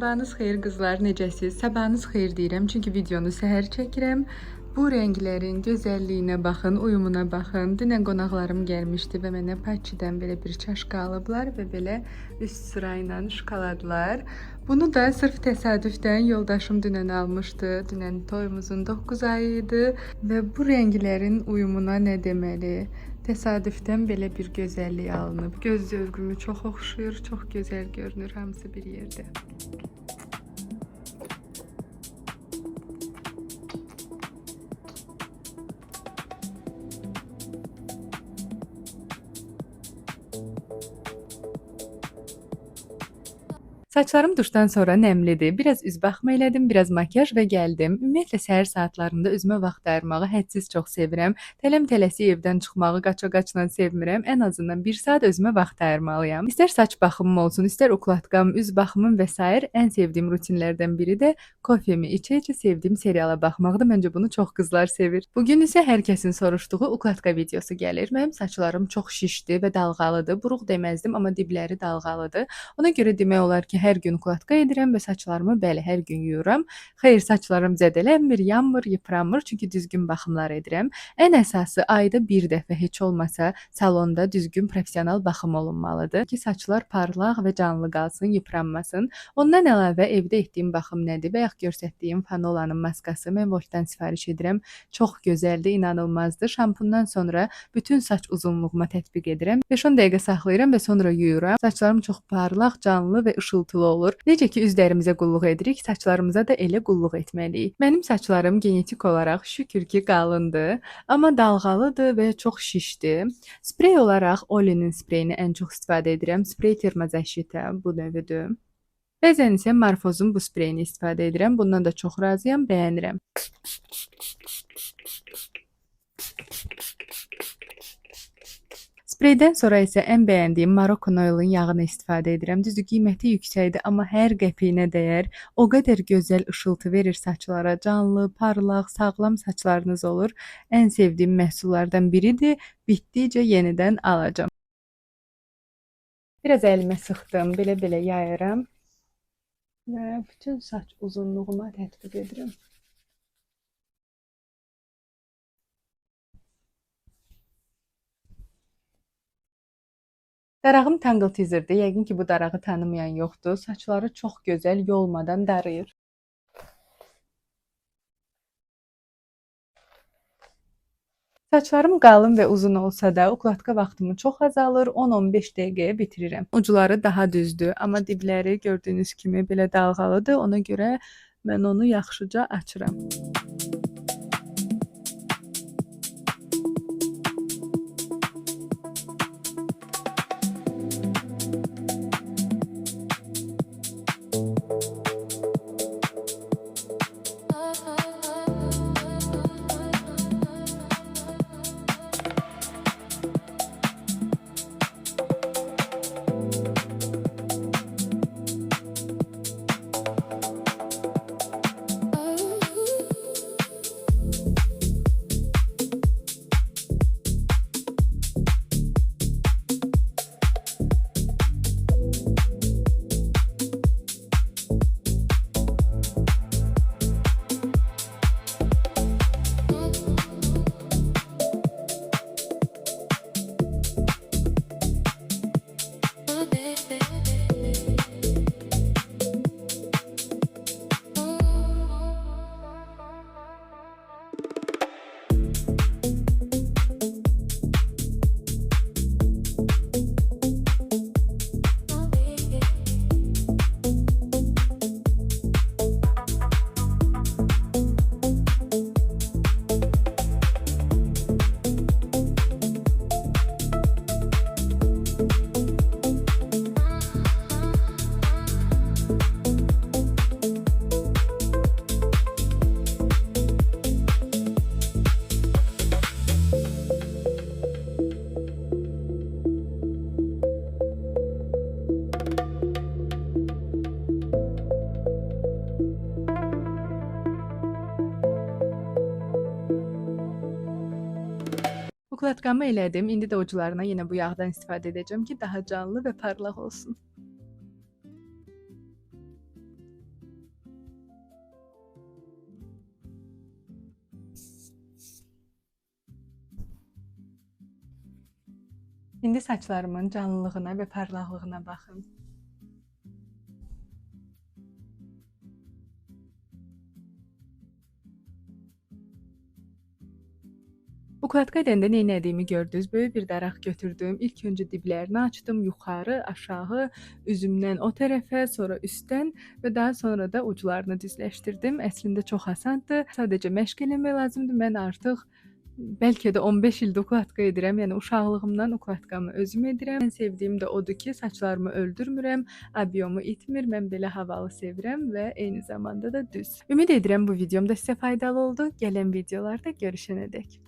Sabahınız xeyir qızlar, necəsiz? Sabahınız xeyir deyirəm, çünki videonu səhər çəkirəm. Bu rənglərin gözəlliyinə baxın, uyumuna baxın. Dünən qonaqlarım gəlmişdi və mənə Paçidən belə bir çaşka alıblar və belə üst sırayla şokoladlar. Bunu da sırf təsadüfdən yoldaşım dünən almışdı. Dünən toyumuzun 9 ayı idi və bu rənglərin uyumuna nə deməli? Təsadüfdən belə bir gözəllik alınıb. Göz zövqümü çox oxşuyur, çox gözəl görünür hamısı bir yerdə. Saçlarım duşdan sonra nəmlidir. Biraz üz baxma elədim, biraz makyaj və gəldim. Ümumiyyətlə səhər saatlarında üzümə vaxt ayırmağı hədsiz çox sevirəm. Tələm-tələsi evdən çıxmağı qaça-qaçla sevmirəm. Ən azından 1 saat özümə vaxt ayırmalıyam. İstər saç baxımım olsun, istər ukladkam, üz baxımım və s. ən sevdiyim rutinlərdən biri də kofemi içə-içə sevdiyim seriala baxmaqdır. Məncə bunu çox qızlar sevir. Bugün isə hər kəsin soruşduğu ukladka videosu gəlir. Mənim saçlarım çox şişdi və dalğalıdır. Buruq deməzdim, amma dibləri dalğalıdır. Ona görə demək olar ki, hər gün ukladka edirəm və saçlarımı bəli hər gün yuyuram. Xeyr, saçlarım zədələnmir, yanmır, yıpranmır, çünki düzgün baxımlar edirəm. Ən əsası ayda bir dəfə heç olmasa salonda düzgün professional baxım olunmalıdır ki, saçlar parlaq və canlı qalsın, yıpranmasın. Ondan əlavə evdə etdiyim baxım nədir? Bayaq göstərdiyim Fanolanın maskası mən Voltdan sifariş edirəm. Çox gözəldir, inanılmazdır. Şampundan sonra bütün saç uzunluğuma tətbiq edirəm. 5-10 dəqiqə saxlayıram və sonra yuyuram. Saçlarım çox parlaq, canlı və işıltılı olur. Necə ki üzlərimizə qulluq edirik, saçlarımıza da elə qulluq etməliyik. Mənim saçlarım genetik olaraq şükür ki qalındır, amma dalğalıdır və çox şişdir. Sprey olaraq Olenin spreyini ən çox istifadə edirəm. Sprey termozəşitə bu növüdür. Bəzən isə Marfozun bu spreyini istifadə edirəm. Bundan da çox razıyam, bəyənirəm. Spreydən sonra isə ən bəyəndiyim Moroccan Oil'ın yağını istifadə edirəm. Düzdür, qiyməti yüksəkdir, amma hər qəpiyinə dəyər. O qədər gözəl işıltı verir saçlara. Canlı, parlaq, sağlam saçlarınız olur. Ən sevdiyim məhsullardan biridir. Bitdikcə yenidən alacağam. Biraz əlimə sıxdım, belə-belə yayıram və bütün saç uzunluğuma tətbiq edirəm. Darağım Tangle Teaser'dır. Yəqin ki, bu darağı tanımayan yoxdur. Saçları çox gözəl, yolmadan darayır. Saçlarım qalın və uzun olsa da ukladka vaxtımı çox azalır. 10-15 dəqiqəyə bitirirəm. Ucları daha düzdür, amma dibləri gördüyünüz kimi belə dalğalıdır. Ona görə mən onu yaxşıca açıram. Ukladkamı elədim. İndi də uclarına yenə bu yağdan istifadə edəcəm ki, daha canlı və parlaq olsun. İndi saçlarımın canlılığına və parlaqlığına baxın. Ukladka edəndə neynədiyimi gördünüz. Böyük bir daraq götürdüm. İlk öncə diblərini açdım, yuxarı, aşağı, üzümdən o tərəfə, sonra üstdən və daha sonra da uclarını düzləşdirdim. Əslində çox asandır. Sadəcə məşq eləmək lazımdır. Mən artıq bəlkə də 15 ildir ukladka edirəm. Yəni uşaqlığımdan ukladkamı özüm edirəm. Ən sevdiyim də odur ki, saçlarımı öldürmürəm, obyomu itmir. Mən belə havalı sevirəm və eyni zamanda da düz. Ümid edirəm bu videom da sizə faydalı oldu. Gələn videolarda görüşənədək.